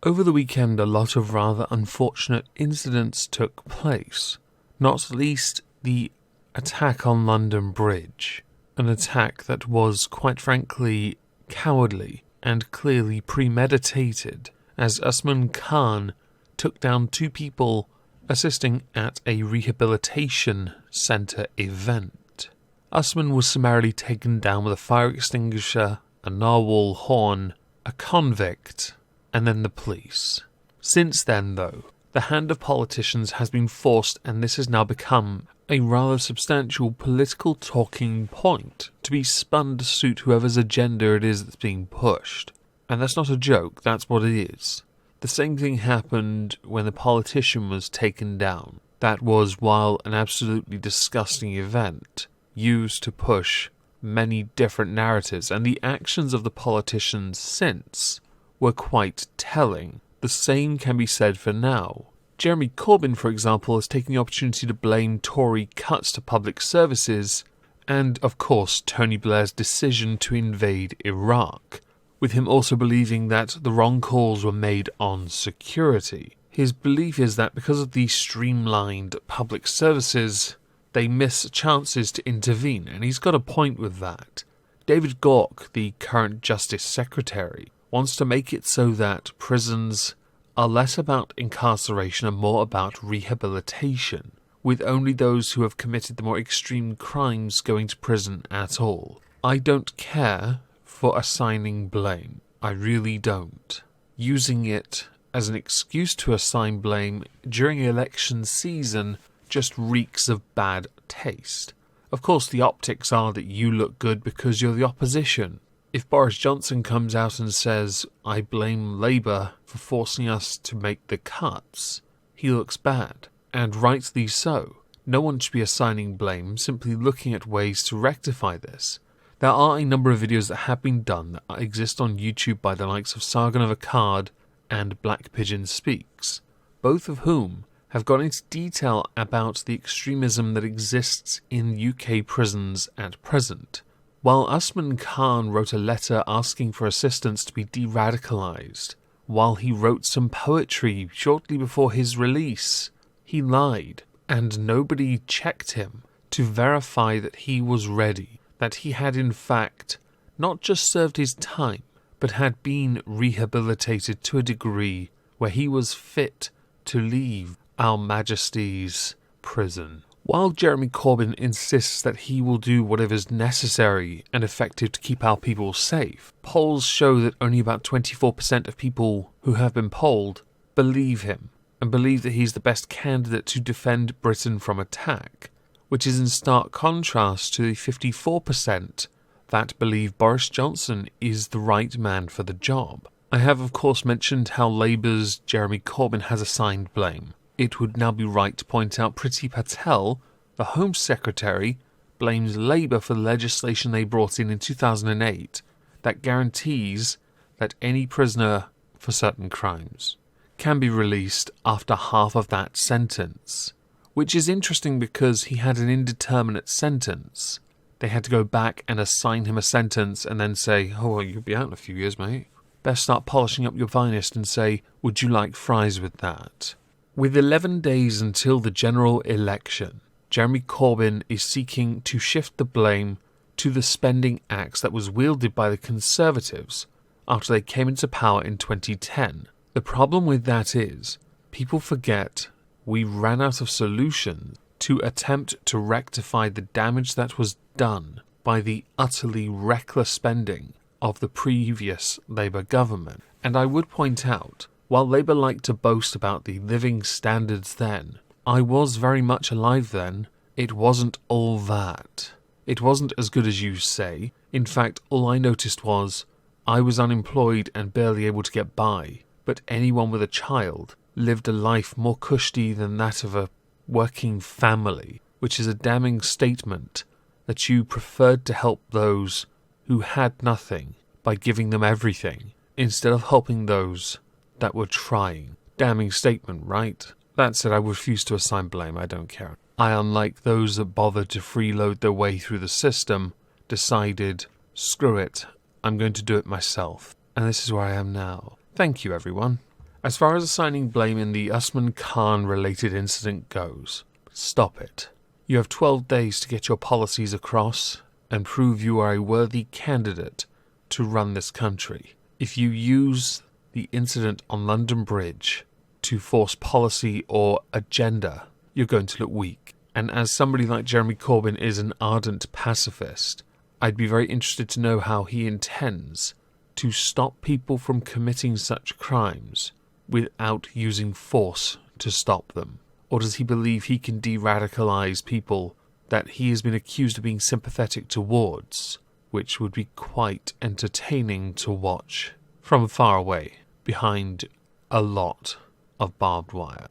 Over the weekend, a lot of rather unfortunate incidents took place, not least the attack on London Bridge, an attack that was, quite frankly, cowardly and clearly premeditated, as Usman Khan took down 2 people assisting at a rehabilitation centre event. Usman was summarily taken down with a fire extinguisher, a narwhal horn, a convict, and then the police. Since then, though, the hand of politicians has been forced, and this has now become a rather substantial political talking point to be spun to suit whoever's agenda it is that's being pushed. And that's not a joke, that's what it is. The same thing happened when the politician was taken down. That was, while an absolutely disgusting event, used to push many different narratives, and the actions of the politicians since were quite telling. The same can be said for now. Jeremy Corbyn, for example, has taken the opportunity to blame Tory cuts to public services and, of course, Tony Blair's decision to invade Iraq, with him also believing that the wrong calls were made on security. His belief is that because of these streamlined public services, they miss chances to intervene, and he's got a point with that. David Gauke, the current Justice Secretary, wants to make it so that prisons are less about incarceration and more about rehabilitation, with only those who have committed the more extreme crimes going to prison at all. I don't care for assigning blame. I really don't. Using it as an excuse to assign blame during election season just reeks of bad taste. Of course, the optics are that you look good because you're the opposition. If Boris Johnson comes out and says, I blame Labour for forcing us to make the cuts, he looks bad, and rightly so. No one should be assigning blame, simply looking at ways to rectify this. There are a number of videos that have been done that exist on YouTube by the likes of Sargon of Akkad and Black Pigeon Speaks, both of whom have gone into detail about the extremism that exists in UK prisons at present. While Usman Khan wrote a letter asking for assistance to be de-radicalised, while he wrote some poetry shortly before his release, he lied, and nobody checked him to verify that he was ready, that he had in fact not just served his time, but had been rehabilitated to a degree where he was fit to leave Our Majesty's prison. While Jeremy Corbyn insists that he will do whatever is necessary and effective to keep our people safe, polls show that only about 24% of people who have been polled believe him and believe that he's the best candidate to defend Britain from attack, which is in stark contrast to the 54% that believe Boris Johnson is the right man for the job. I have of course mentioned how Labour's Jeremy Corbyn has assigned blame. It would now be right to point out Priti Patel, the Home Secretary, blames Labour for the legislation they brought in 2008 that guarantees that any prisoner for certain crimes can be released after half of that sentence, which is interesting because he had an indeterminate sentence. They had to go back and assign him a sentence and then say, oh, well, you'll be out in a few years, mate. Best start polishing up your finest and say, would you like fries with that? With 11 days until the general election, Jeremy Corbyn is seeking to shift the blame to the spending axe that was wielded by the Conservatives after they came into power in 2010. The problem with that is, people forget we ran out of solutions to attempt to rectify the damage that was done by the utterly reckless spending of the previous Labour government. And I would point out, while Labour liked to boast about the living standards then, I was very much alive then. It wasn't all that. It wasn't as good as you say. In fact, all I noticed was I was unemployed and barely able to get by, but anyone with a child lived a life more cushy than that of a working family, which is a damning statement that you preferred to help those who had nothing by giving them everything, instead of helping those that were trying. Damning statement, right? That said, I refuse to assign blame, I don't care. I, unlike those that bothered to freeload their way through the system, decided, screw it, I'm going to do it myself. And this is where I am now. Thank you, everyone. As far as assigning blame in the Usman Khan-related incident goes, stop it. You have 12 days to get your policies across and prove you are a worthy candidate to run this country. If you use the incident on London Bridge to force policy or agenda, you're going to look weak. And as somebody like Jeremy Corbyn is an ardent pacifist, I'd be very interested to know how he intends to stop people from committing such crimes without using force to stop them. Or does he believe he can de-radicalise people that he has been accused of being sympathetic towards, which would be quite entertaining to watch from far away, behind a lot of barbed wire.